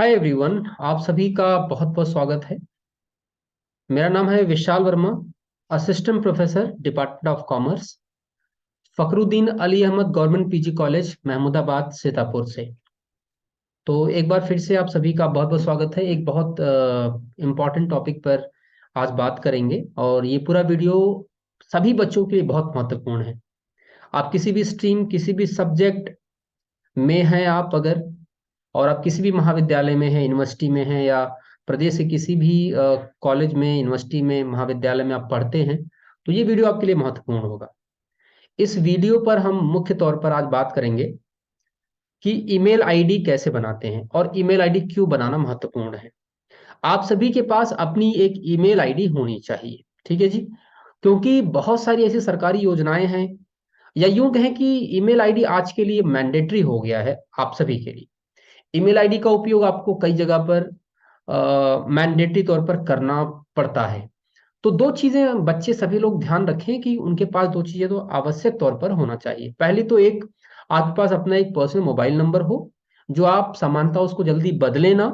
Hi everyone, आप सभी का बहुत बहुत स्वागत है। मेरा नाम है Vishal Verma, assistant professor department of commerce, Fakhruddin Ali Ahmed government PG college Mahmudabad Sitapur से। तो एक बार फिर से आप सभी का बहुत बहुत स्वागत है। एक बहुत इम्पॉर्टेंट टॉपिक पर आज बात करेंगे और ये पूरा वीडियो सभी बच्चों के लिए बहुत महत्वपूर्ण है। आप किसी भी स्ट्रीम, किसी भी सब्जेक्ट में हैं आप अगर, और आप किसी भी महाविद्यालय में हैं, यूनिवर्सिटी में हैं, या प्रदेश के किसी भी कॉलेज में, यूनिवर्सिटी में, महाविद्यालय में आप पढ़ते हैं, तो ये वीडियो आपके लिए महत्वपूर्ण होगा। इस वीडियो पर हम मुख्य तौर पर आज बात करेंगे कि ईमेल आईडी कैसे बनाते हैं और ईमेल आईडी क्यों बनाना महत्वपूर्ण है। आप सभी के पास अपनी एक ईमेल आईडी होनी चाहिए, ठीक है जी। क्योंकि बहुत सारी ऐसी सरकारी योजनाएं हैं, या यूं कहें कि ईमेल आईडी आज के लिए मैंडेटरी हो गया है आप सभी के लिए। ईमेल आईडी का उपयोग आपको कई जगह पर मैंडेटरी तौर पर करना पड़ता है। तो दो चीजें बच्चे सभी लोग ध्यान रखें कि उनके पास दो चीजें तो आवश्यक तौर पर होना चाहिए। पहली तो एक, आपके पास अपना एक पर्सनल मोबाइल नंबर हो जो आप सामान्यतः उसको जल्दी बदले ना।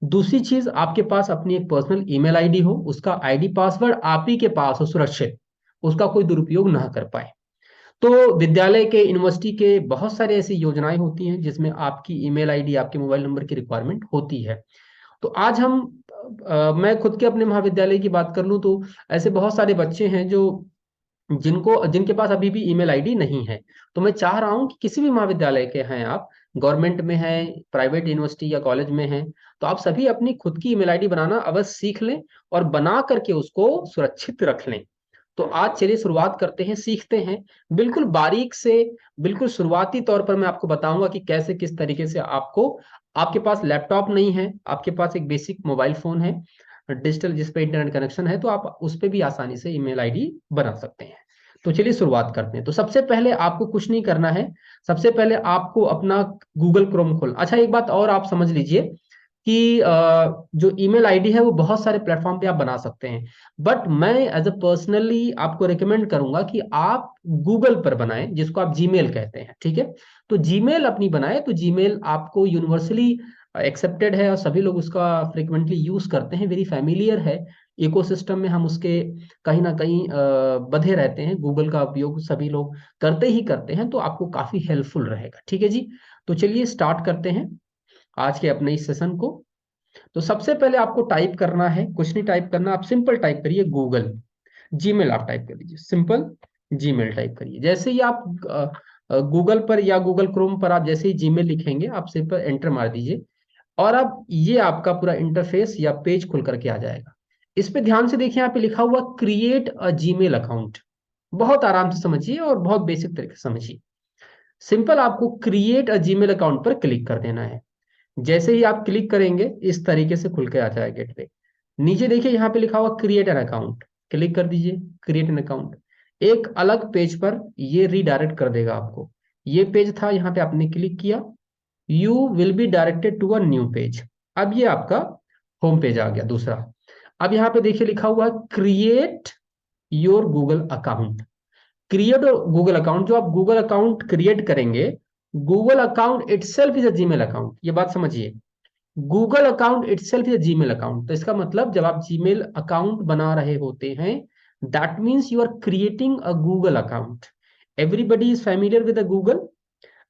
दूसरी चीज, आपके पास अपनी एक पर्सनल ईमेल आईडी हो, उसका आईडी पासवर्ड आप ही के पास हो सुरक्षित, उसका कोई दुरुपयोग ना कर पाए। तो विद्यालय के, यूनिवर्सिटी के बहुत सारी ऐसी योजनाएं होती हैं जिसमें आपकी ईमेल आईडी, आपके मोबाइल नंबर की रिक्वायरमेंट होती है। तो आज हम मैं खुद के अपने महाविद्यालय की बात कर लूं तो ऐसे बहुत सारे बच्चे हैं जो जिनके पास अभी भी ईमेल आईडी नहीं है। तो मैं चाह रहा हूं कि किसी भी महाविद्यालय के हैं आप, गवर्नमेंट में हैं, प्राइवेट यूनिवर्सिटी या कॉलेज में हैं, तो आप सभी अपनी खुद की ईमेल आईडी बनाना अवश्य सीख लें और बना करके उसको सुरक्षित रख लें। तो आज चलिए शुरुआत करते हैं, सीखते हैं बिल्कुल बारीक से। बिल्कुल शुरुआती तौर पर मैं आपको बताऊंगा कि कैसे, किस तरीके से आपको, आपके पास लैपटॉप नहीं है, आपके पास एक बेसिक मोबाइल फोन है डिजिटल जिस पे इंटरनेट कनेक्शन है, तो आप उस पे भी आसानी से ईमेल आईडी बना सकते हैं। तो चलिए शुरुआत करते हैं। तो सबसे पहले आपको कुछ नहीं करना है। सबसे पहले आपको अपना गूगल क्रोम खोल, अच्छा एक बात और आप समझ लीजिए कि जो ईमेल आईडी है वो बहुत सारे प्लेटफॉर्म पे आप बना सकते हैं, बट मैं एज अ पर्सनली आपको रिकमेंड करूंगा कि आप गूगल पर बनाएं, जिसको आप जीमेल कहते हैं, ठीक है। तो जीमेल अपनी बनाए, तो जीमेल आपको यूनिवर्सली एक्सेप्टेड है और सभी लोग उसका फ्रिक्वेंटली यूज करते हैं, वेरी फैमिलियर है। इकोसिस्टम में हम उसके कहीं ना कहीं बधे रहते हैं, गूगल का उपयोग सभी लोग करते ही करते हैं, तो आपको काफी हेल्पफुल रहेगा, ठीक है जी। तो चलिए स्टार्ट करते हैं आज के अपने इस सेशन को। तो सबसे पहले आपको टाइप करना है, कुछ नहीं टाइप करना, आप सिंपल टाइप करिए गूगल। जीमेल आप टाइप कर दीजिए, सिंपल जीमेल टाइप करिए। जैसे ही आप गूगल पर या गूगल क्रोम पर आप जैसे ही जीमेल लिखेंगे, आप सिंपल एंटर मार दीजिए और अब ये आपका पूरा इंटरफेस या पेज खुल करके आ जाएगा। इस पे ध्यान से देखिए, यहाँ पे लिखा हुआ क्रिएट अ जीमेल अकाउंट। बहुत आराम से समझिए और बहुत बेसिक तरीके से समझिए। सिंपल आपको क्रिएट अ जीमेल अकाउंट पर क्लिक कर देना है। जैसे ही आप क्लिक करेंगे इस तरीके से खुल के आ जाएगा गेटवे। नीचे देखिए यहाँ पे लिखा हुआ क्रिएट एन अकाउंट, क्लिक कर दीजिए क्रिएट एन अकाउंट। एक अलग पेज पर ये रीडायरेक्ट कर देगा आपको। ये पेज था, यहाँ पे आपने क्लिक किया, you will be directed to a new page. अब ये आपका होम पेज आ गया दूसरा। अब यहाँ पे देखिए लिखा हुआ है create your Google account. Create Google account, जो आप गूगल अकाउंट क्रिएट करेंगे, Google account itself is a Gmail account, ये बात समझिए। Google account itself is a Gmail account, तो इसका मतलब जब आप जीमेल अकाउंट बना रहे होते हैं, that means you are creating a Google account. Everybody is familiar with the Google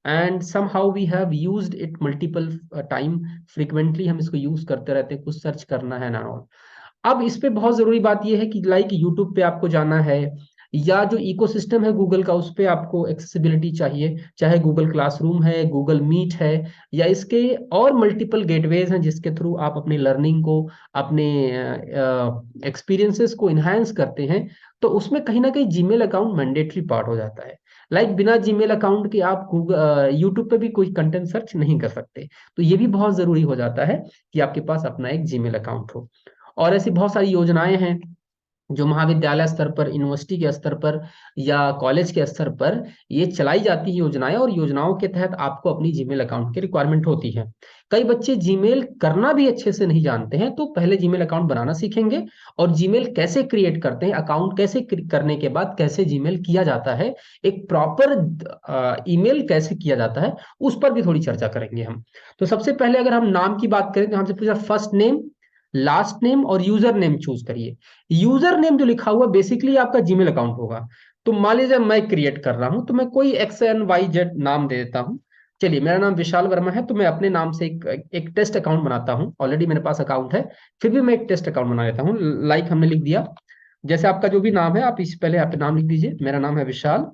and somehow we have used it multiple time, frequently हम इसको यूज करते रहते हैं, कुछ सर्च करना है ना all। अब इस पे बहुत जरूरी बात यह है कि लाइक यूट्यूब पे आपको जाना है, या जो इकोसिस्टम है गूगल का, उस पे आपको एक्सेसिबिलिटी चाहिए, चाहे गूगल क्लासरूम है, गूगल मीट है, या इसके और मल्टीपल गेटवेज हैं जिसके थ्रू आप अपनी लर्निंग को, अपने एक्सपीरियंसेस को इन्हांस करते हैं। तो उसमें कहीं ना कहीं जीमेल अकाउंट मैंडेटरी पार्ट हो जाता है। लाइक बिना जीमेल अकाउंट के आप गूगल, यूट्यूब पे भी कोई कंटेंट सर्च नहीं कर सकते। तो ये भी बहुत जरूरी हो जाता है कि आपके पास अपना एक जीमेल अकाउंट हो। और ऐसी बहुत सारी योजनाएं हैं जो महाविद्यालय स्तर पर, यूनिवर्सिटी के स्तर पर या कॉलेज के स्तर पर ये चलाई जाती है योजनाएं, और योजनाओं के तहत आपको अपनी जीमेल अकाउंट की रिक्वायरमेंट होती है। कई बच्चे जीमेल करना भी अच्छे से नहीं जानते हैं, तो पहले जीमेल अकाउंट बनाना सीखेंगे, और जीमेल कैसे क्रिएट करते हैं, अकाउंट कैसे करने के बाद कैसे जीमेल किया जाता है, एक प्रॉपर ईमेल कैसे किया जाता है, उस पर भी थोड़ी चर्चा करेंगे हम। तो सबसे पहले अगर हम नाम की बात करें तो हमसे पूछा फर्स्ट नेम, लास्ट नेम और यूजर नेम चूज करिए। यूजर नेम जो लिखा हुआ बेसिकली आपका जीमेल अकाउंट होगा। तो मान लीजिए मैं क्रिएट कर रहा हूं, तो मैं कोई XNYZ नाम दे देता हूं। चलिए, मेरा नाम विशाल वर्मा है, तो मैं अपने नाम से एक टेस्ट अकाउंट बनाता हूं। ऑलरेडी मेरे पास अकाउंट है, फिर भी मैं एक टेस्ट अकाउंट बना लेता हूं। लाइक हमने लिख दिया, जैसे आपका जो भी नाम है आप इस पहले आप नाम लिख दीजिए। मेरा नाम है विशाल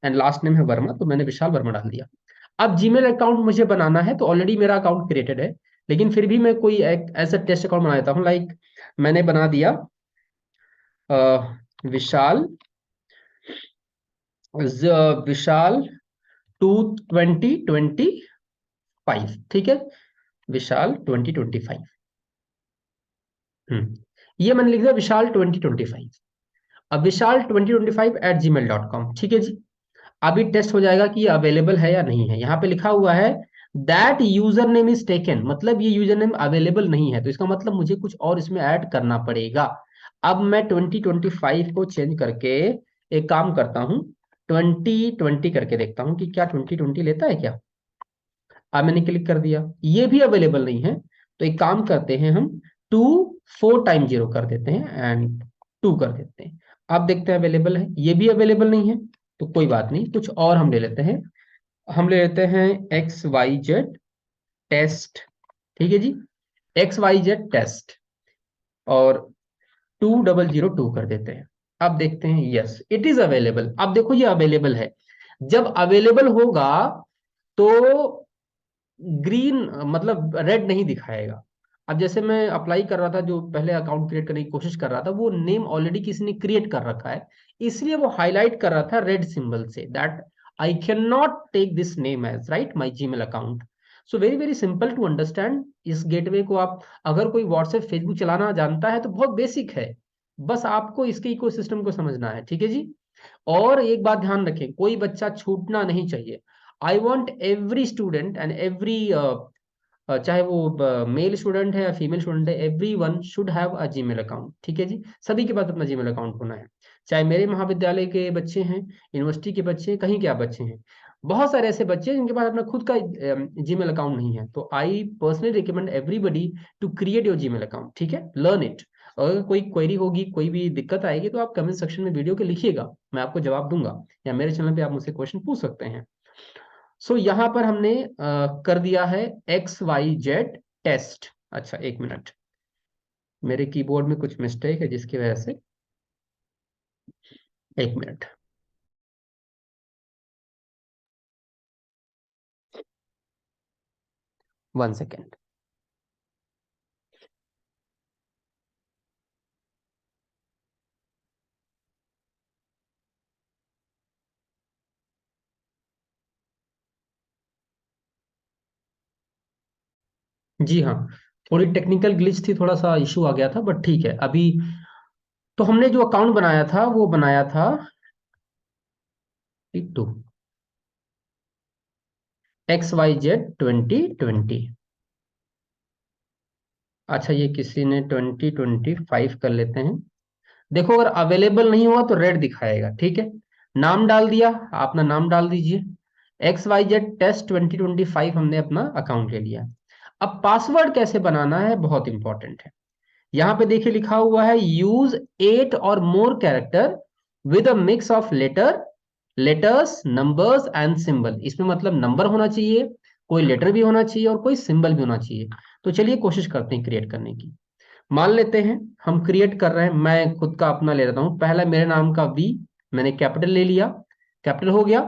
एंड लास्ट नेम है वर्मा, तो मैंने विशाल वर्मा डाल दिया। अब जीमेल अकाउंट मुझे बनाना है, तो ऑलरेडी मेरा अकाउंट क्रिएटेड है, लेकिन फिर भी मैं कोई एक ऐसा टेस्ट अकाउंट बना देता हूँ। लाइक मैंने बना दिया विशाल विशाल 2025, ठीक है, विशाल 2025। ये मैंने लिख दिया विशाल 2025। अब विशाल 2025@gmail.com, ठीक है जी। अभी टेस्ट हो जाएगा कि ये अवेलेबल है या नहीं है। यहाँ पे लिखा हुआ है that user name is taken, मतलब ये यूजर नेम अवेलेबल नहीं है, तो इसका मतलब मुझे कुछ और इसमें ऐड करना पड़ेगा। अब मैं 2025 को चेंज करके एक काम करता हूँ, 2020 करके देखता हूँ कि क्या 2020 लेता है क्या। अब मैंने क्लिक कर दिया, ये भी अवेलेबल नहीं है। तो एक काम करते हैं हम, 2 4 टाइम 0 कर देते हैं एंड 2 कर देते हैं। अब देखते हैं अवेलेबल है, ये भी अवेलेबल नहीं है। तो कोई बात नहीं, कुछ और हम ले लेते हैं। हम ले लेते हैं XYZ टेस्ट, ठीक है जी, XYZ टेस्ट, और 2002 कर देते हैं। अब देखते हैं, यस इट इज अवेलेबल। अब देखो ये अवेलेबल है। जब अवेलेबल होगा तो ग्रीन, मतलब रेड नहीं दिखाएगा। अब जैसे मैं अप्लाई कर रहा था, जो पहले अकाउंट क्रिएट करने की कोशिश कर रहा था, वो नेम ऑलरेडी किसी ने क्रिएट कर रखा है, इसलिए वो हाईलाइट कर रहा था रेड सिंबल से, that I can not take this name as right my Gmail account. So very very simple to understand. इस गेटवे को आप, अगर कोई व्हाट्सएप फेसबुक चलाना जानता है तो बहुत बेसिक है, बस आपको इसके इकोसिस्टम को समझना है, ठीक है जी। और एक बात ध्यान रखें, कोई बच्चा छूटना नहीं चाहिए। I want every student and every, चाहे वो मेल स्टूडेंट है या फीमेल स्टूडेंट है, every one should have a Gmail account, ठीक है जी। सभी के पास अपना जीमेल अकाउंट होना है, चाहे मेरे महाविद्यालय के बच्चे हैं, यूनिवर्सिटी के बच्चे हैं, कहीं के आप बच्चे हैं। बहुत सारे ऐसे बच्चे हैं जिनके पास अपना खुद का जीमेल अकाउंट नहीं है, तो I personally recommend everybody to create your Gmail account, ठीक है, लर्न इट। अगर कोई क्वेरी होगी, कोई भी दिक्कत आएगी, तो आप कमेंट सेक्शन में वीडियो के लिखिएगा, मैं आपको जवाब दूंगा, या मेरे चैनल पे आप मुझसे क्वेश्चन पूछ सकते हैं। सो यहां पर हमने कर दिया है XYZ टेस्ट। अच्छा एक मिनट, मेरे कीबोर्ड में कुछ मिस्टेक है जिसकी वजह से, एक मिनट। One second. जी हाँ, थोड़ी टेक्निकल ग्लिच थी, थोड़ा सा इशू आ गया था, बट ठीक है अभी। तो हमने जो अकाउंट बनाया था वो बनाया था 2 XYZ 2020। अच्छा, ये किसी ने 2025 कर लेते हैं। देखो, अगर अवेलेबल नहीं हुआ तो रेड दिखाएगा, ठीक है। नाम डाल दिया, आप अपना नाम डाल दीजिए। XYZ टेस्ट 2025 हमने अपना अकाउंट ले लिया। अब पासवर्ड कैसे बनाना है, बहुत इंपॉर्टेंट है। यहाँ पे देखिए लिखा हुआ है यूज 8 और more character with a mix of letters numbers and symbol. इसमें मतलब नंबर होना चाहिए, कोई लेटर भी होना चाहिए, और कोई सिंबल भी होना चाहिए। तो चलिए कोशिश करते हैं क्रिएट करने की। मान लेते हैं हम क्रिएट कर रहे हैं, मैं खुद का अपना ले लेता हूं। पहला मेरे नाम का वी, मैंने कैपिटल ले लिया, कैपिटल हो गया।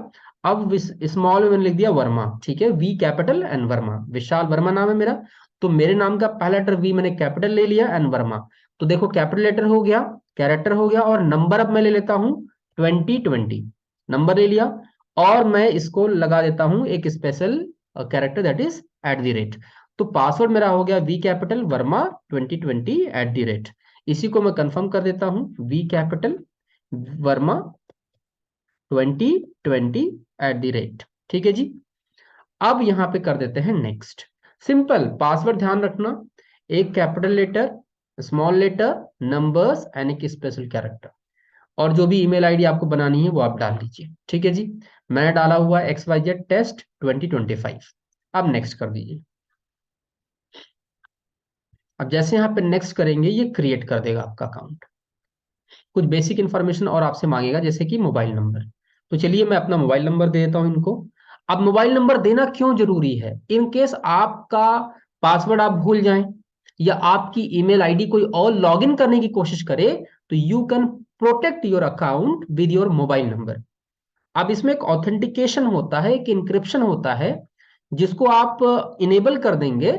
अब स्मॉल में मैंने लिख दिया वर्मा, ठीक है, वी कैपिटल एंड वर्मा, विशाल वर्मा नाम है मेरा। तो मेरे नाम का पहला लेटर वी मैंने कैपिटल ले लिया एंड वर्मा। तो देखो कैपिटल लेटर हो गया, कैरेक्टर हो गया, और नंबर अब मैं ले लेता हूं 2020, नंबर ले लिया। और मैं इसको लगा देता हूं एक स्पेशल कैरेक्टर, दैट इज @। तो पासवर्ड मेरा हो गया वी कैपिटल वर्मा 2020 @। इसी को मैं कंफर्म कर देता हूं, वी कैपिटल वर्मा 2020 @, ठीक है जी। अब यहां पे कर देते हैं नेक्स्ट। सिंपल पासवर्ड ध्यान रखना, एक capital letter, small letter, numbers and एक स्पेशल कैरेक्टर, और जो भी ईमेल आईडी आपको बनानी है वो आप डाल दीजिए, ठीक है जी। मैंने डाला हुआ XYZ टेस्ट 2025। अब नेक्स्ट कर दीजिए। अब जैसे यहाँ पे नेक्स्ट करेंगे ये क्रिएट कर देगा आपका अकाउंट। कुछ बेसिक इन्फॉर्मेशन और आपसे मांगेगा, जैसे कि मोबाइल नंबर। तो चलिए मैं अपना मोबाइल नंबर दे देता हूं इनको। अब मोबाइल नंबर देना क्यों जरूरी है? इन केस आपका पासवर्ड आप भूल जाएं या आपकी ईमेल आईडी कोई और लॉगिन करने की कोशिश करे, तो you can protect your account with your mobile number. अब इसमें एक ऑथेंटिकेशन होता है, एक इंक्रिप्शन होता है, जिसको आप इनेबल कर देंगे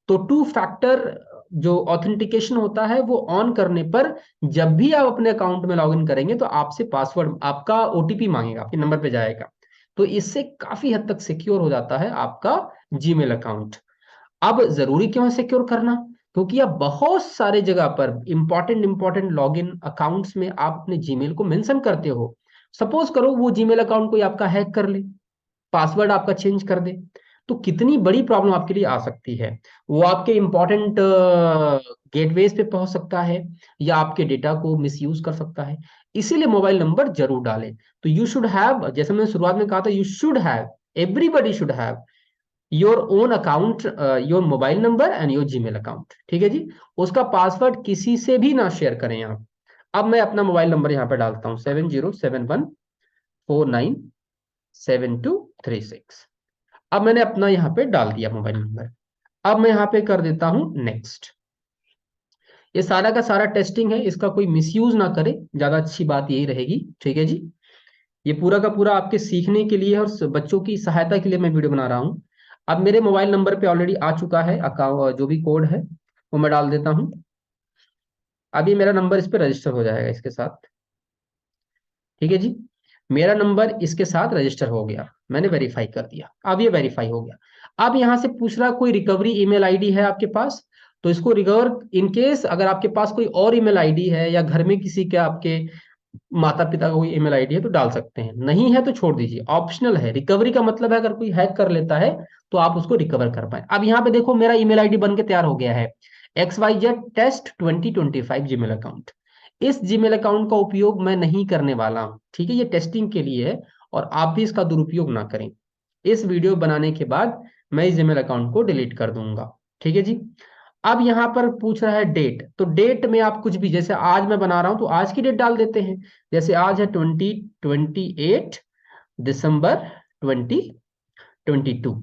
तो टू फैक्टर जो ऑथेंटिकेशन होता है वो ऑन करने पर जब भी आप अपने अकाउंट में लॉगिन करेंगे तो आपसे पासवर्ड, आपका ओटीपी मांगेगा, आपके नंबर पे जाएगा। तो इससे काफी हद तक सिक्योर हो जाता है आपका जीमेल अकाउंट। अब जरूरी क्यों है सिक्योर करना? क्योंकि आप बहुत सारे जगह पर इंपॉर्टेंट इंपॉर्टेंट लॉगिन अकाउंट्स में आप अपने जीमेल को मेंशन करते हो। सपोज करो वो जीमेल अकाउंट कोई आपका हैक कर ले, पासवर्ड आपका चेंज कर दे, तो कितनी बड़ी प्रॉब्लम आपके लिए आ सकती है। वो आपके इंपॉर्टेंट गेटवेज पे पहुंच सकता है या आपके डेटा को मिसयूज कर सकता है। इसीलिए मोबाइल नंबर जरूर डालें। तो यू शुड हैव, जैसे मैंने शुरुआत में कहा था, you should have, everybody should have your own account, your mobile number and your Gmail account, ठीक है जी। उसका पासवर्ड किसी से भी ना शेयर करें आप। अब मैं अपना मोबाइल नंबर यहाँ पे डालता हूँ, 7071497236। अब मैंने अपना यहाँ पे डाल दिया मोबाइल नंबर। अब मैं यहाँ पे कर देता हूँ नेक्स्ट। ये सारा का सारा टेस्टिंग है, इसका कोई मिसयूज ना करे, ज्यादा अच्छी बात यही रहेगी, ठीक है जी। ये पूरा का पूरा आपके सीखने के लिए और बच्चों की सहायता के लिए मैं वीडियो बना रहा हूँ। अब मेरे मोबाइल नंबर पे ऑलरेडी आ चुका है अकाउंट, जो भी कोड है वो मैं डाल देता हूँ। अब ये मेरा नंबर इस पे रजिस्टर हो जाएगा इसके साथ, ठीक है जी। मेरा नंबर इसके साथ रजिस्टर हो गया, मैंने वेरीफाई कर दिया, अब ये वेरीफाई हो गया। अब यहाँ से पूछ रहा कोई रिकवरी ईमेल आईडी है आपके पास, तो इसको रिकवर, इन केस अगर आपके पास कोई और ईमेल आईडी है या घर में किसी के आपके माता पिता का कोई ईमेल आईडी है तो डाल सकते हैं, नहीं है तो छोड़ दीजिए, ऑप्शनल है। रिकवरी का मतलब है अगर कोई हैक कर लेता है तो आप उसको रिकवर कर पाए। अब यहाँ पे देखो मेरा ईमेल आईडी बन के तैयार हो गया है, XYZ Test 2025 जीमेल अकाउंट। इस जीमेल अकाउंट का उपयोग मैं नहीं करने वाला हूं, ठीक है, ये टेस्टिंग के लिए है और आप भी इसका दुरुपयोग ना करें। इस वीडियो बनाने के बाद मैं इस जीमेल अकाउंट को डिलीट कर दूंगा, ठीक है जी। अब यहाँ पर पूछ रहा है डेट, तो डेट में आप कुछ भी, जैसे आज मैं बना रहा हूं तो आज की डेट डाल देते हैं। जैसे आज है 28 दिसंबर 2022।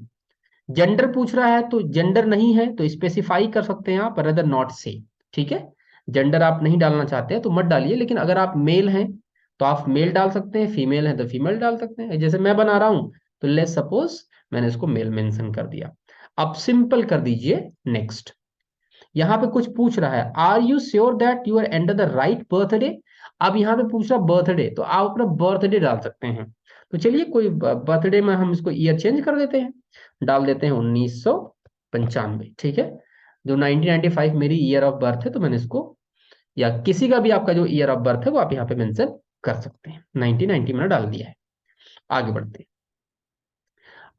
जेंडर पूछ रहा है तो जेंडर नहीं है तो स्पेसिफाई कर सकते हैं आप, अदर नॉट से, ठीक है। जेंडर आप नहीं डालना चाहते हैं तो मत डालिए, लेकिन अगर आप मेल हैं तो आप मेल डाल सकते हैं, फीमेल है तो फीमेल डाल सकते हैं। जैसे मैं बना रहा हूं तो लेट्स सपोज मैंने इसको मेल मेंशन कर दिया। अब सिंपल कर दीजिए नेक्स्ट। यहाँ पे कुछ पूछ रहा है, are you sure that you are enter the right birthday. अब यहाँ पे पूछ रहा बर्थडे, तो आप अपना बर्थडे डाल सकते हैं। तो चलिए कोई बर्थडे में हम इसको ईयर चेंज कर देते हैं, डाल देते हैं 1995, ठीक है। जो 1995 मेरी ईयर ऑफ बर्थ है तो मैंने इसको, या किसी का भी आपका जो ईयर ऑफ बर्थ है वो आप यहाँ पे मेंशन कर सकते हैं, 1990 मैंने डाल दिया है। आगे बढ़ते हैं।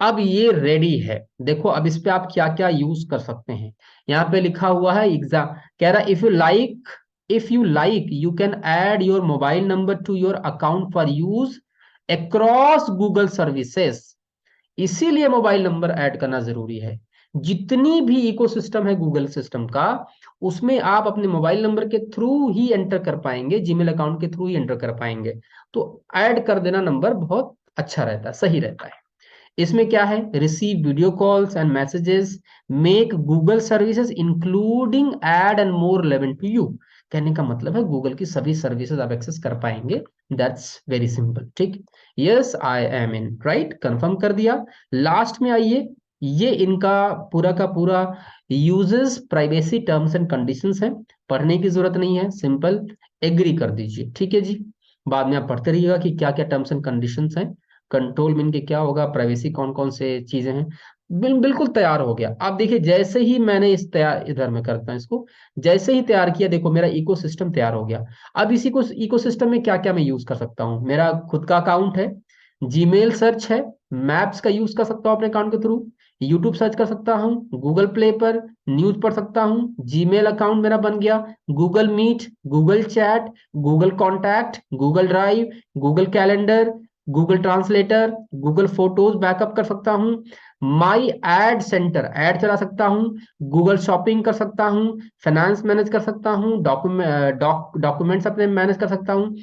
अब ये रेडी है, देखो अब इस पे आप क्या क्या यूज कर सकते हैं। यहाँ पे लिखा हुआ है एग्जाम, कह रहा if you like you can add your mobile number two your account for use across Google services. इसीलिए मोबाइल नंबर ऐड करना जरूरी है। जितनी भी इकोसिस्टम है गूगल सिस्टम का, उसमें आप अपने मोबाइल नंबर के थ्रू ही एंटर कर पाएंगे, जीमेल अकाउंट के थ्रू ही एंटर कर पाएंगे। तो ऐड कर देना नंबर बहुत अच्छा रहता है, सही रहता है। इसमें क्या है, receive video calls and messages, make Google services including ad and more relevant to you. कहने का मतलब है गूगल की सभी सर्विसेज आप एक्सेस कर पाएंगे। दैट्स वेरी सिंपल, ठीक। Yes I am in, right, confirm कर दिया। लास्ट में आइए, ये इनका पूरा का पूरा uses privacy terms and conditions है, पढ़ने की जरूरत नहीं है, सिंपल एग्री कर दीजिए, ठीक है जी। बाद में आप पढ़ते रहिएगा कि क्या क्या टर्म्स एंड कंडीशंस हैं, कंट्रोल में इनके क्या होगा, प्राइवेसी कौन कौन से चीजें हैं। बिल्कुल तैयार हो गया। आप देखिए जैसे ही मैंने इस तैयार, इधर मैं करता हूँ इसको, जैसे ही तैयार किया देखो मेरा इकोसिस्टम तैयार हो गया। अब इसी को इकोसिस्टम में क्या क्या मैं यूज कर सकता हूँ, मेरा खुद का अकाउंट है, जीमेल सर्च है, मैप्स का यूज कर सकता हूँ अपने अकाउंट के थ्रू, यूट्यूब सर्च कर सकता हूँ, गूगल प्ले पर न्यूज पढ़ सकता हूँ, जीमेल अकाउंट मेरा बन गया, Google Meet, Google Chat, Google contact, Google Drive, Google Calendar, Google translator, Google photos backup कर सकता हूँ, माई एड सेंटर एड चला सकता हूँ, गूगल शॉपिंग कर सकता हूँ, फाइनेंस मैनेज कर सकता हूँ, डॉक्यूमेंट्स अपने मैनेज कर सकता हूँ,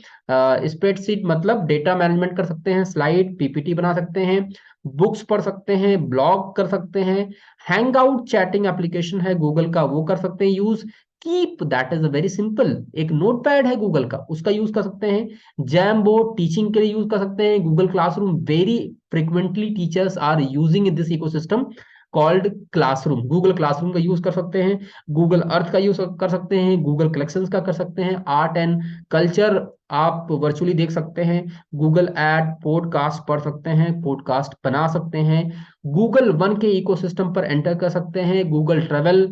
स्प्रेडशीट मतलब डेटा मैनेजमेंट कर सकते हैं, स्लाइड पीपीटी बना सकते हैं, बुक्स पढ़ सकते हैं, ब्लॉग कर सकते हैं, हैंग आउट चैटिंग एप्लीकेशन है गूगल का वो कर सकते हैं use, keep that is a very simple, एक नोटपैड है गूगल का उसका यूज कर सकते हैं, जैम्बो टीचिंग के लिए यूज कर सकते हैं, Google classroom very frequently teachers are using in this ecosystem called classroom, Google classroom का यूज कर सकते हैं, गूगल अर्थ का यूज कर सकते हैं, गूगल कलेक्शंस का कर सकते हैं, आर्ट एंड कल्चर आप वर्चुअली देख सकते हैं, गूगल एड पॉडकास्ट पढ़ सकते हैं, पॉडकास्ट बना सकते हैं, गूगल वन के इकोसिस्टम पर एंटर कर सकते हैं, गूगल ट्रेवल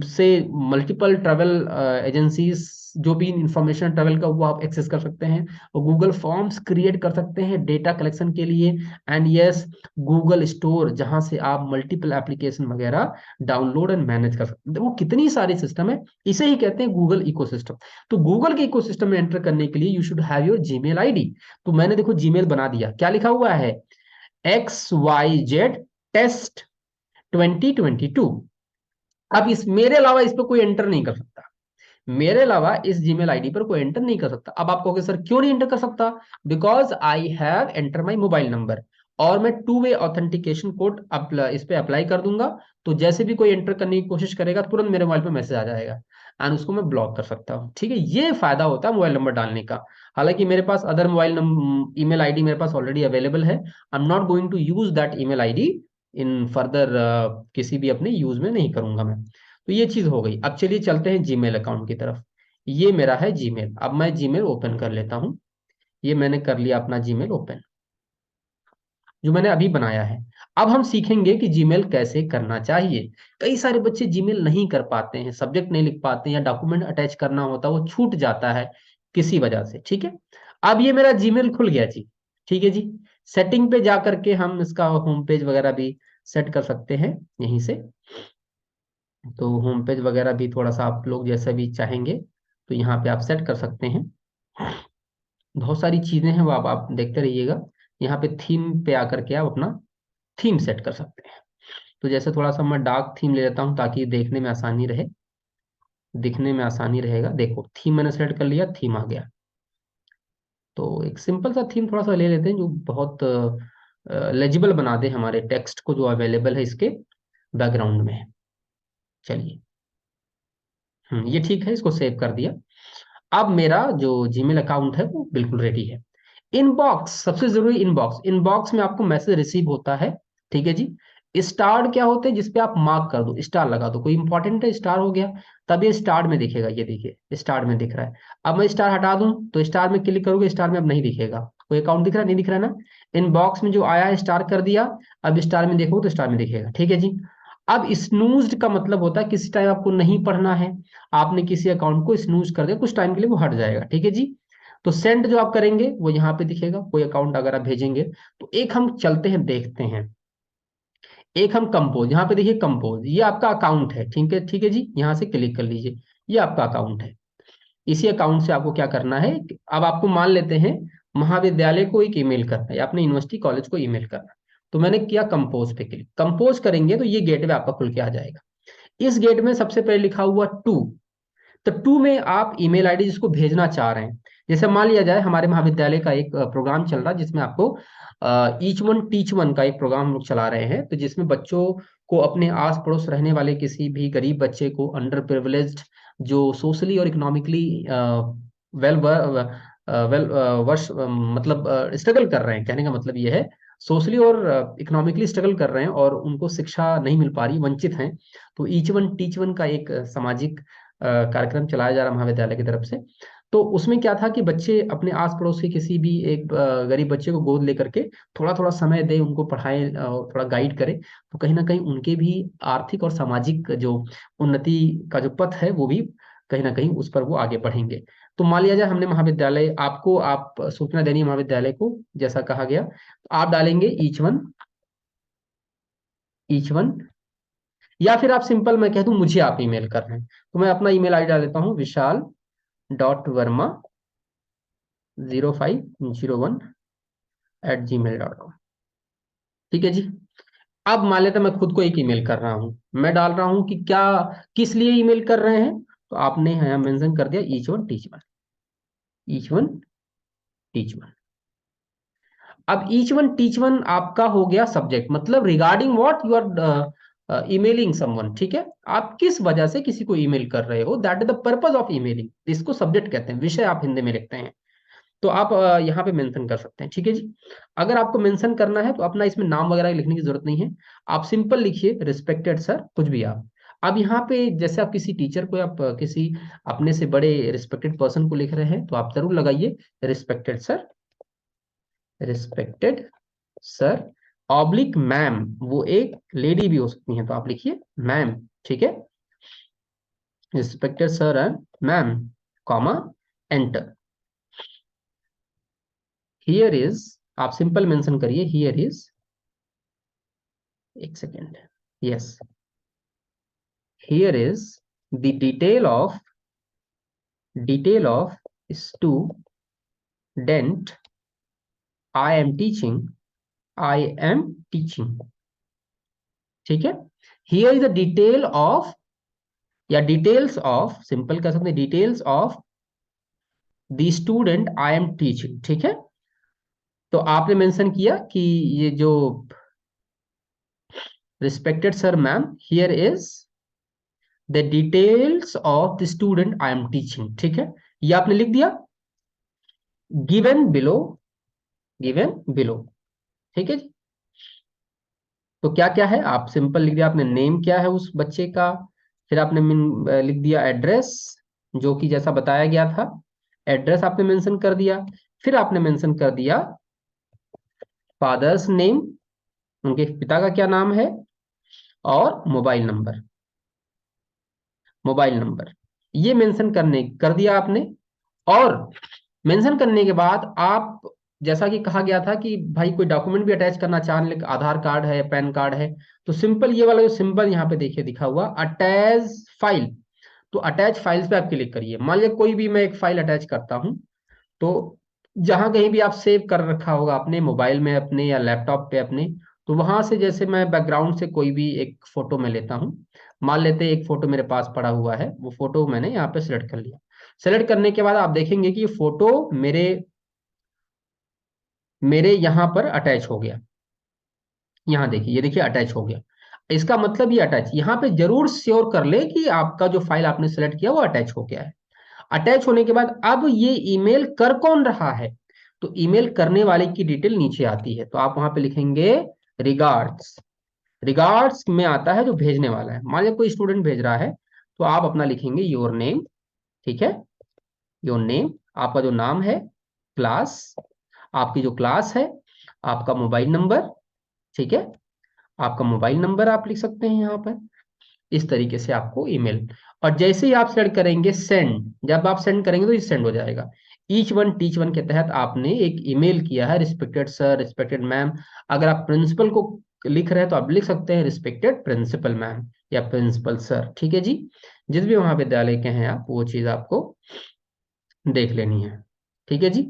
से मल्टीपल ट्रैवल एजेंसीज जो भी इंफॉर्मेशन ट्रैवल का वो आप एक्सेस कर सकते हैं, और गूगल फॉर्म्स क्रिएट कर सकते हैं डेटा कलेक्शन के लिए, एंड यस गूगल स्टोर जहां से आप मल्टीपल एप्लीकेशन वगैरह डाउनलोड एंड मैनेज कर सकते हैं। देखो कितनी सारी सिस्टम है, इसे ही कहते हैं गूगल इकोसिस्टम। तो गूगल के इकोसिस्टम में एंटर करने के लिए you should have your Gmail ID. तो मैंने देखो जीमेल बना दिया, क्या लिखा हुआ है, XYZ टेस्ट 2022। अब इस मेरे अलावा इस पर कोई एंटर नहीं कर सकता, मेरे अलावा इस जीमेल आईडी पर कोई एंटर नहीं कर सकता। अब आप कहोगे सर क्यों नहीं एंटर कर सकता, because I have enter my mobile number, और मैं टू वे ऑथेंटिकेशन कोड इस पे अप्लाई कर दूंगा, तो जैसे भी कोई एंटर करने की कोशिश करेगा तुरंत मेरे मोबाइल पे मैसेज आ जाएगा, एंड उसको मैं ब्लॉक कर सकता हूँ। ठीक है, ये फायदा होता है मोबाइल नंबर डालने का। हालांकि मेरे पास other mobile number email ID मेरे पास ऑलरेडी अवेलेबल है, I am not going to use that email ID in further, किसी भी अपने यूज में नहीं करूंगा मैं। तो ये चीज हो गई। अब चलिए चलते हैं जीमेल अकाउंट की तरफ। ये मेरा है जीमेल, अब मैं जीमेल ओपन कर लेता हूं। ये मैंने कर लिया अपना जीमेल ओपन, जो मैंने अभी बनाया है। अब हम सीखेंगे कि जीमेल कैसे करना चाहिए। कई सारे बच्चे जीमेल नहीं कर पाते हैं, सब्जेक्ट नहीं लिख पाते हैं, या डॉक्यूमेंट अटैच करना होता है वो छूट जाता है किसी वजह से। ठीक है, अब ये मेरा जीमेल खुल गया जी। ठीक है जी, सेटिंग पे जा करके हम इसका होम पेज वगैरह भी सेट कर सकते हैं यहीं से। तो होम पेज वगैरह भी थोड़ा सा आप लोग जैसा भी चाहेंगे तो यहाँ पे आप सेट कर सकते हैं। बहुत सारी चीजें हैं वो आप देखते रहिएगा। यहाँ पे थीम पे आकर के आप अपना थीम सेट कर सकते हैं। तो जैसे थोड़ा सा मैं डार्क थीम ले लेता हूँ ताकि देखने में आसानी रहे, दिखने में आसानी रहेगा। देखो थीम मैंने सेलेक्ट कर लिया, थीम आ गया। तो एक सिंपल सा थीम थोड़ा सा ले लेते हैं जो बहुत लेजिबल बना दे हमारे टेक्स्ट को जो अवेलेबल है इसके बैकग्राउंड में। चलिए, ये ठीक है, इसको सेव कर दिया। अब मेरा जो जीमेल अकाउंट है वो बिल्कुल रेडी है। इनबॉक्स, सबसे जरूरी इनबॉक्स, इनबॉक्स में आपको मैसेज रिसीव होता है। ठीक है जी, स्टार क्या होते हैं जिसपे आप मार्क कर दो, स्टार लगा दो, कोई इंपॉर्टेंट है स्टार हो गया, तब ये स्टार में दिखेगा। ये देखिए स्टार में दिख रहा है। अब मैं स्टार हटा दूं तो स्टार में क्लिक करोगे, स्टार में अब नहीं दिखेगा। कोई अकाउंट दिख रहा है, नहीं दिख रहा है ना। इनबॉक्स में जो आया है स्टार कर दिया, अब स्टार में देखो तो स्टार में दिखेगा। ठीक है जी। अब स्नूज्ड का मतलब होता है किसी टाइम आपको नहीं पढ़ना है, आपने किसी अकाउंट को स्नूज कर दिया, कुछ टाइम के लिए वो हट जाएगा। ठीक है जी। तो सेंड जो आप करेंगे वो यहाँ पे दिखेगा, कोई अकाउंट अगर आप भेजेंगे तो। एक हम चलते हैं देखते हैं, एक हम कंपोज, यहाँ पे देखिए कंपोज, ये आपका अकाउंट है। ठीक है, ठीक है जी, यहाँ से क्लिक कर लीजिए, ये आपका अकाउंट है। इसी अकाउंट से आपको क्या करना है, अब आपको मान लेते हैं महाविद्यालय को एक ईमेल करना है या अपने यूनिवर्सिटी कॉलेज को ईमेल करना है। तो मैंने किया कंपोज पे क्लिक, कंपोज करेंगे तो ये गेटवे आपका खुल के आ जाएगा। इस गेट में सबसे पहले लिखा हुआ टू, तो टू में आप ईमेल आईडी जिसको भेजना चाह रहे हैं, जैसे मान लिया जाए हमारे महाविद्यालय का एक प्रोग्राम चल रहा है जिसमें आपको ईच वन टीच वन का एक प्रोग्राम हम लोग चला रहे हैं, तो जिसमें बच्चों को अपने आस पड़ोस रहने वाले किसी भी गरीब बच्चे को, अंडर प्रिविलेज्ड, जो सोशली और इकोनॉमिकली वेल वेल वर्ष मतलब स्ट्रगल कर रहे हैं, कहने का मतलब ये है सोशली और इकोनॉमिकली स्ट्रगल कर रहे हैं और उनको शिक्षा नहीं मिल पा रही, वंचित हैं। तो ईच वन टीच वन का एक सामाजिक कार्यक्रम चलाया जा रहा है महाविद्यालय की तरफ से। तो उसमें क्या था कि बच्चे अपने आस पड़ोस के किसी भी एक गरीब बच्चे को गोद लेकर के थोड़ा थोड़ा समय दे, उनको पढ़ाए, थोड़ा गाइड करे, तो कहीं ना कहीं उनके भी आर्थिक और सामाजिक जो उन्नति का जो पथ है वो भी कहीं ना कहीं उस पर वो आगे बढ़ेंगे। तो मान लिया जाए हमने महाविद्यालय आपको, आप सूचना देनी है महाविद्यालय को जैसा कहा गया, तो आप डालेंगे ईच वन, या फिर आप सिंपल मैं कह दूं मुझे आप ईमेल कर रहे हैं, तो मैं अपना ईमेल आईडी डाल देता हूं, vishal.verma0501@gmail.com। ठीक है जी। अब मान लेते हैं मैं खुद को एक ईमेल कर रहा हूं, मैं डाल रहा हूं कि क्या, किस लिए ईमेल कर रहे हैं, तो आपने यहाँ मेंशन कर दिया ईच वन टीच वन। अब ईच वन टीच वन आपका हो गया सब्जेक्ट, मतलब regarding what you are emailing someone, ठीक है, आप किस वजह से किसी को ईमेल कर रहे हो, that is the purpose of emailing, इसको सब्जेक्ट कहते हैं, विषय आप हिंदी में लिखते हैं। तो आप यहाँ पे मेंशन कर सकते हैं, ठीक है जी। अगर आपको मेंशन करना है तो अपना इसमें नाम वगैरह लिखने की जरूरत नहीं है, आप सिंपल लिखिए रिस्पेक्टेड सर, कुछ भी आप। अब यहाँ पे जैसे आप किसी टीचर को, आप किसी अपने से बड़े रिस्पेक्टेड पर्सन को लिख रहे हैं, तो आप जरूर लगाइए respected sir, respected sir oblique ma'am, वो एक लेडी भी हो सकती है, तो आप लिखिए मैम, ठीक है, respected sir and ma'am, comma, enter. Here is, आप सिंपल मेंशन करिए हियर इज, एक second, yes, here is the detail of student I am teaching, I am teaching, ठीक है। Here is the detail of, या details of, simple कह सकते हैं details of the student I am teaching, ठीक है। तो आपने मेंशन किया कि ये जो respected sir ma'am, here is the details of the student I am teaching, ठीक है, ये आपने लिख दिया, गिवन बिलो, गिवन बिलो, ठीक है जी। तो क्या क्या है, आप सिंपल लिख दिया आपने, नेम क्या है उस बच्चे का, फिर आपने लिख दिया एड्रेस, जो कि जैसा बताया गया था, एड्रेस आपने मेंशन कर दिया, फिर आपने मेंशन कर दिया फादर्स नेम, उनके पिता का क्या नाम है, और मोबाइल नंबर, मोबाइल नंबर, ये मेंशन करने कर दिया आपने। और मेंशन करने के बाद आप, जैसा कि कहा गया था कि भाई कोई डॉक्यूमेंट भी अटैच करना चाह, आधार कार्ड है, पैन कार्ड है, तो सिंपल ये वाला जो सिंबल यहाँ पे देखिए दिखा हुआ अटैच फाइल, तो अटैच फाइल्स पे आप क्लिक करिए। मान लिया कोई भी मैं एक फाइल अटैच करता हूँ, तो जहां कहीं भी आप सेव कर रखा होगा अपने मोबाइल में अपने या लैपटॉप पे अपने, तो वहां से जैसे मैं बैकग्राउंड से कोई भी एक फोटो में लेता हूँ, मान लेते हैं एक फोटो मेरे पास पड़ा हुआ है, वो फोटो मैंने यहाँ पे सिलेक्ट कर लिया। सेलेक्ट करने के बाद आप देखेंगे कि ये फोटो मेरे मेरे यहाँ पर अटैच हो गया, यहाँ देखिए, ये देखिए अटैच हो गया, इसका मतलब ये अटैच, यहाँ पे जरूर श्योर कर ले कि आपका जो फाइल आपने सेलेक्ट किया वो अटैच हो गया है। अटैच होने के बाद अब ये ईमेल कर कौन रहा है, तो ईमेल करने वाले की डिटेल नीचे आती है, तो आप वहां पे लिखेंगे रिगार्ड्स, रिगार्ड्स में आता है जो भेजने वाला है, मान लीजिए कोई स्टूडेंट भेज रहा है, तो आप अपना लिखेंगे योर नेम, ठीक है, योर नेम, आपका जो नाम है, क्लास, आपकी जो क्लास है, आपका मोबाइल नंबर, ठीक है, आपका मोबाइल नंबर आप लिख सकते हैं यहाँ पर, इस तरीके से आपको ईमेल। और जैसे ही आप सेंड करेंगे सेंड, जब आप सेंड करेंगे तो ये सेंड हो जाएगा। ईच वन टीच वन के तहत आपने एक ईमेल किया है, रिस्पेक्टेड सर, रिस्पेक्टेड मैम, अगर आप प्रिंसिपल को लिख रहे हैं तो आप लिख सकते हैं रिस्पेक्टेड प्रिंसिपल मैम या प्रिंसिपल सर, ठीक है जी। जिस भी महाविद्यालय के हैं आप, वो चीज आपको देख लेनी है, ठीक है जी।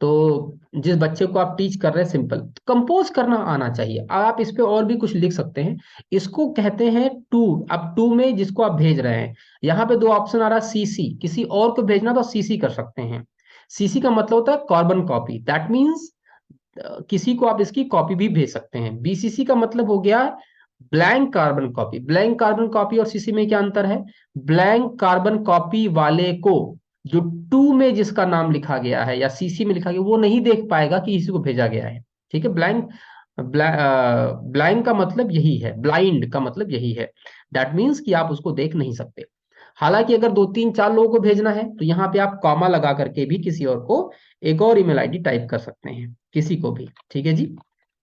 तो जिस बच्चे को आप टीच कर रहे हैं, सिंपल कंपोज करना आना चाहिए, आप इस पे और भी कुछ लिख सकते हैं, इसको कहते हैं टू। अब टू में जिसको आप भेज रहे हैं, यहाँ पे दो ऑप्शन आ रहा है, सीसी, किसी और को भेजना तो सीसी कर सकते हैं। सीसी का मतलब होता है कार्बन कॉपी, दैट मीन्स किसी को आप इसकी कॉपी भी भेज सकते हैं। बीसीसी का मतलब हो गया blank carbon copy. Blank carbon copy और सीसी में क्या अंतर है, ब्लैंक कार्बन कॉपी वाले को, जो टू में जिसका नाम लिखा गया है या सीसी में लिखा गया, वो नहीं देख पाएगा कि इसी को भेजा गया है, ठीक है। ब्लैंक, ब्लैंक का मतलब यही है, ब्लाइंड का मतलब यही है, दैट मीन्स कि आप उसको देख नहीं सकते। हालांकि अगर 2 3 4 लोगों को भेजना है तो यहाँ पे आप कॉमा लगा करके भी किसी और को एक और ईमेल आईडी टाइप कर सकते हैं, किसी को भी। ठीक है जी,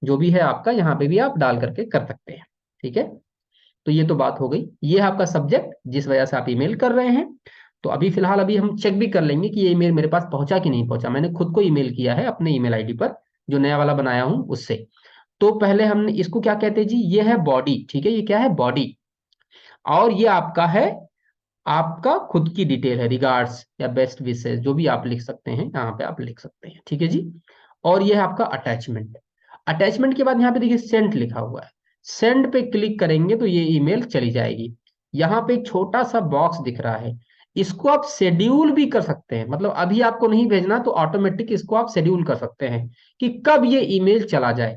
जो भी है आपका यहाँ पे भी आप डाल करके कर सकते हैं। ठीक है, तो ये तो बात हो गई, ये है आपका सब्जेक्ट जिस वजह से आप ईमेल कर रहे हैं। तो अभी फिलहाल अभी हम चेक भी कर लेंगे कि ये ईमेल मेरे पास पहुंचा कि नहीं पहुंचा। मैंने खुद को ईमेल किया है अपने ईमेल आईडी पर, जो नया वाला बनाया हूं उससे। तो पहले हमने इसको क्या कहते हैं जी, ये है बॉडी। ठीक है, ये क्या है, बॉडी। और ये आपका है, आपका खुद की डिटेल है, रिगार्ड्स या बेस्ट विशेस जो भी आप लिख सकते हैं, यहाँ पे आप लिख सकते हैं। ठीक है जी। और ये है आपका अटैचमेंट। अटैचमेंट के बाद यहाँ पे देखिए सेंड लिखा हुआ है, सेंड पे क्लिक करेंगे तो ये ईमेल चली जाएगी। यहाँ पे एक छोटा सा बॉक्स दिख रहा है, इसको आप शेड्यूल भी कर सकते हैं। मतलब अभी आपको नहीं भेजना तो ऑटोमेटिक इसको आप शेड्यूल कर सकते हैं कि कब ये ईमेल चला जाए।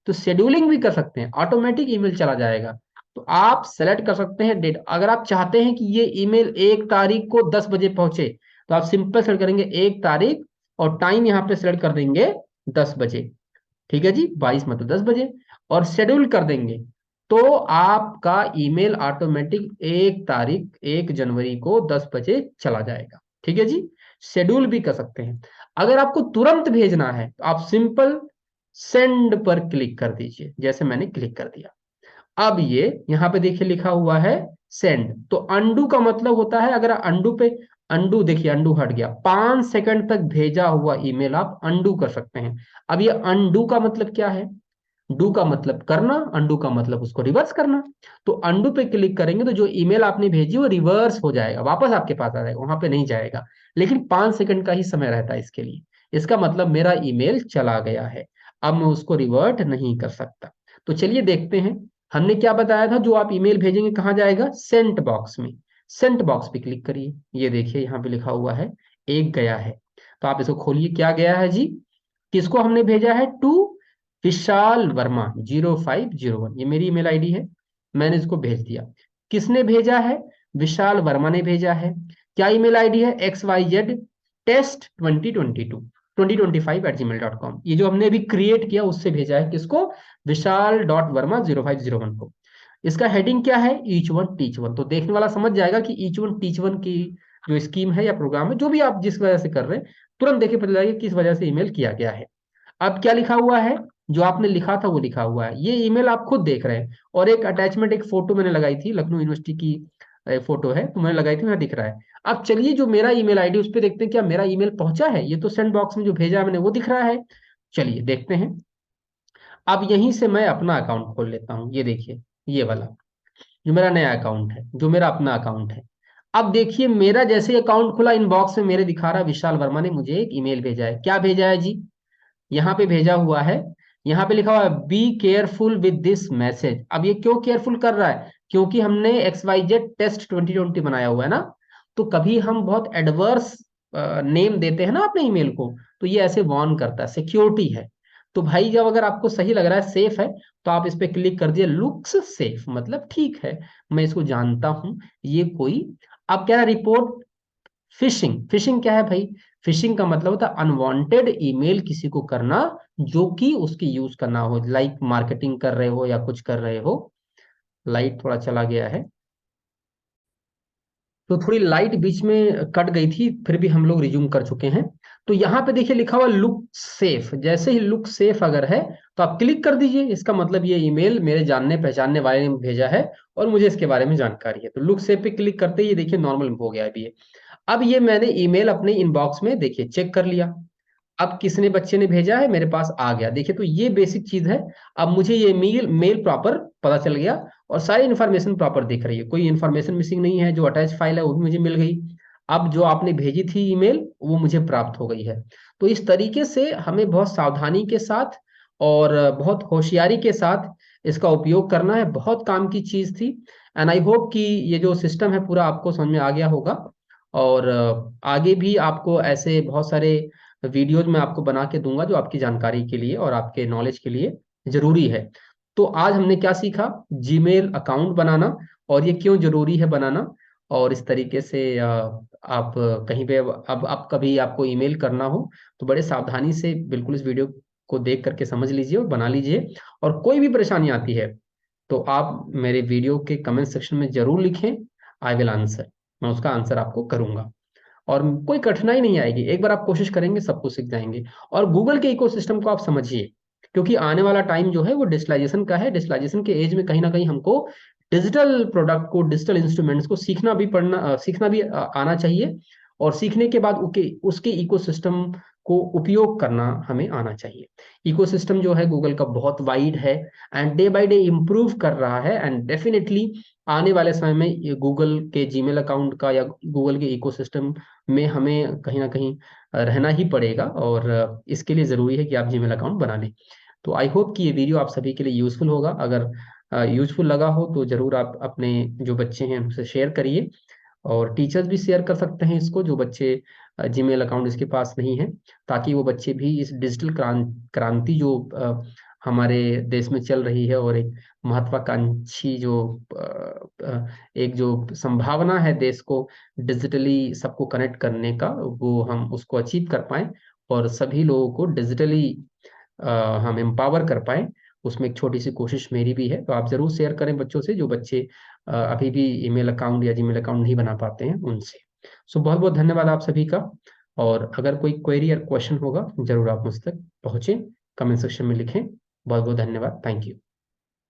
तो शेड्यूलिंग भी कर सकते हैं, ऑटोमेटिक ईमेल चला जाएगा। तो आप सेलेक्ट कर सकते हैं डेट। अगर आप चाहते हैं कि ये ईमेल 1 तारीख को 10 बजे पहुंचे, तो आप सिंपल सेलेक्ट करेंगे 1 तारीख, और टाइम यहाँ पे सेलेक्ट कर देंगे 10 बजे। ठीक है जी, 22 मतलब 10 बजे, और शेड्यूल कर देंगे। तो आपका ईमेल ऑटोमेटिक 1 तारीख 1 जनवरी को 10 बजे चला जाएगा। ठीक है जी, शेड्यूल भी कर सकते हैं। अगर आपको तुरंत भेजना है तो आप सिंपल सेंड पर क्लिक कर दीजिए, जैसे मैंने क्लिक कर दिया। अब ये यहाँ पे देखिए लिखा हुआ है सेंड। तो अंडू का मतलब होता है, अगर अंडू पे, अंडू देखिए अंडू हट गया, 5 सेकंड तक भेजा हुआ ईमेल आप अंडू कर सकते हैं। अब ये अंडू का मतलब क्या है, डू का मतलब करना, अंडू का मतलब उसको रिवर्स करना। तो अंडू पे क्लिक करेंगे तो जो ईमेल आपने भेजी वो रिवर्स हो जाएगा, वापस आपके पास आ जाएगा, वहां पे नहीं जाएगा। लेकिन 5 सेकंड का ही समय रहता है इसके लिए। इसका मतलब मेरा ईमेल चला गया है, अब मैं उसको रिवर्ट नहीं कर सकता। तो चलिए देखते हैं, हमने क्या बताया था, जो आप ईमेल भेजेंगे कहाँ जाएगा, सेंट बॉक्स में। सेंट बॉक्स पे क्लिक करिए, ये देखिए यहाँ पे लिखा हुआ है एक गया है। तो आप इसको खोलिए, क्या गया है जी, किसको हमने भेजा है, टू विशाल वर्मा 0501, ये मेरी ईमेल आईडी है, मैंने इसको भेज दिया। किसने भेजा है, विशाल वर्मा ने भेजा है। क्या ईमेल आईडी है, xyz test2022 2025 @gmail.com। ये जो हमने अभी क्रिएट किया उससे भेजा है, किसको, विशाल.वर्मा 0501 को। इसका हेडिंग क्या है, ईच वन टीच वन। तो देखने वाला समझ जाएगा कि ईच वन टीच वन की जो स्कीम है या प्रोग्राम है, जो भी आप जिस वजह से कर रहे हैं, तुरंत देखिए पता लगेगा किस वजह से ईमेल किया गया है। अब क्या लिखा हुआ है, जो आपने लिखा था वो लिखा हुआ है, ये ईमेल आप खुद देख रहे हैं। और एक अटैचमेंट, एक फोटो मैंने लगाई थी, लखनऊ यूनिवर्सिटी की फोटो है, तो मैंने लगाई थी, वहां दिख रहा है। अब चलिए जो मेरा ईमेल आईडी, उस पर देखते हैं क्या मेरा ईमेल पहुंचा है। ये तो सेंड बॉक्स में जो भेजा है मैंने वो दिख रहा है, चलिए देखते हैं। अब यहीं से मैं अपना अकाउंट खोल लेता हूँ, ये देखिए ये वाला जो मेरा नया अकाउंट है, जो मेरा अपना अकाउंट है। अब देखिए मेरा जैसे अकाउंट खुला, इनबॉक्स में मेरे दिखा रहा है विशाल वर्मा ने मुझे एक ईमेल भेजा है। क्या भेजा है जी, यहाँ पे भेजा हुआ है, यहाँ पे लिखा हुआ है be careful with this message. अब ये क्यों केयरफुल कर रहा है, क्योंकि हमने XYZ टेस्ट 2020 बनाया हुआ है ना। तो कभी हम बहुत एडवर्स नेम देते हैं ना अपने ईमेल को, तो ये ऐसे वार्न करता है, सिक्योरिटी है। तो भाई जब अगर आपको सही लग रहा है, सेफ है, तो आप इस पे क्लिक कर दिए, लुक्स सेफ, मतलब ठीक है, मैं इसको जानता हूं, ये कोई। अब क्या है, रिपोर्ट फिशिंग। फिशिंग क्या है भाई, फिशिंग का मतलब होता है अनवांटेड ईमेल किसी को करना, जो कि उसकी यूज करना हो, लाइक मार्केटिंग कर रहे हो या कुछ कर रहे हो। लाइट थोड़ा चला गया है, तो थोड़ी लाइट बीच में कट गई थी, फिर भी हम लोग रिज्यूम कर चुके हैं। तो यहाँ पे देखिए लिखा हुआ लुक सेफ, जैसे ही लुक सेफ अगर है तो आप क्लिक कर दीजिए। इसका मतलब ये ईमेल मेरे जानने पहचानने वाले ने भेजा है और मुझे इसके बारे में जानकारी है। तो लुक सेफ पे क्लिक करते ही ये देखिए नॉर्मल हो गया अभी ये। अब ये मैंने ईमेल अपने इनबॉक्स में देखिए चेक कर लिया। अब किसने, बच्चे ने भेजा है, मेरे पास आ गया, देखिए। तो ये बेसिक चीज है। अब मुझे ये मेल मेल प्रॉपर पता चल गया, और सारी इन्फॉर्मेशन प्रॉपर दिख रही है, कोई इन्फॉर्मेशन मिसिंग नहीं है। जो अटैच फाइल है वो भी मुझे मिल गई। अब जो आपने भेजी थी ईमेल वो मुझे प्राप्त हो गई है। तो इस तरीके से हमें बहुत सावधानी के साथ और बहुत होशियारी के साथ इसका उपयोग करना है। बहुत काम की चीज थी। एंड आई होप कि ये जो सिस्टम है पूरा आपको समझ में आ गया होगा। और आगे भी आपको ऐसे बहुत सारे वीडियोज मैं आपको बना के दूंगा, जो आपकी जानकारी के लिए और आपके नॉलेज के लिए जरूरी है। तो आज हमने क्या सीखा, जीमेल अकाउंट बनाना, और ये क्यों जरूरी है बनाना। और इस तरीके से आप कहीं पे, अब आप कभी आपको ईमेल करना हो तो बड़े सावधानी से बिल्कुल इस वीडियो को देख करके समझ लीजिए और बना लीजिए। और कोई भी परेशानी आती है तो आप मेरे वीडियो के कमेंट सेक्शन में जरूर लिखें, आई विल आंसर। मैं उसका आंसर आपको करूंगा। और कोई कठिनाई नहीं आएगी, एक बार आप कोशिश करेंगे सब कुछ सीख जाएंगे। और गूगल के इकोसिस्टम को आप समझिए, क्योंकि आने वाला टाइम जो है वो डिजिटलाइजेशन का है। डिजिटलाइजेशन के एज में कहीं ना कहीं हमको डिजिटल प्रोडक्ट को, डिजिटल इंस्ट्रूमेंट्स को सीखना भी आना चाहिए। और सीखने के बाद उसके उसके इकोसिस्टम को उपयोग करना हमें आना चाहिए। इकोसिस्टम जो है गूगल का बहुत वाइड है, and day by day improve कर रहा है। एंड डेफिनेटली आने वाले समय में ये गूगल के जीमेल अकाउंट का या गूगल के इकोसिस्टम में हमें कहीं ना कहीं रहना ही पड़ेगा। और इसके लिए ज़रूरी है कि आप जीमेल अकाउंट बना लें। तो आई होप कि ये वीडियो आप सभी के लिए यूज़फुल होगा। अगर यूज़फुल लगा हो तो ज़रूर आप अपने जो बच्चे हैं उनसे शेयर करिए। और टीचर्स भी शेयर कर सकते हैं इसको, जो बच्चे जीमेल अकाउंट इसके पास नहीं है, ताकि वो बच्चे भी इस डिजिटल क्रांति जो हमारे देश में चल रही है, और एक महत्वाकांक्षी जो एक जो संभावना है देश को डिजिटली सबको कनेक्ट करने का, वो हम उसको अचीव कर पाए और सभी लोगों को डिजिटली हम एम्पावर कर पाए। उसमें एक छोटी सी कोशिश मेरी भी है। तो आप जरूर शेयर करें बच्चों से, जो बच्चे अभी भी ईमेल अकाउंट या जीमेल अकाउंट नहीं बना पाते हैं उनसे। सो बहुत बहुत धन्यवाद आप सभी का। और अगर कोई क्वेरी या क्वेश्चन होगा जरूर आप मुझ तक पहुंचे, कमेंट सेक्शन में लिखें। बहुत बहुत धन्यवाद, थैंक यू।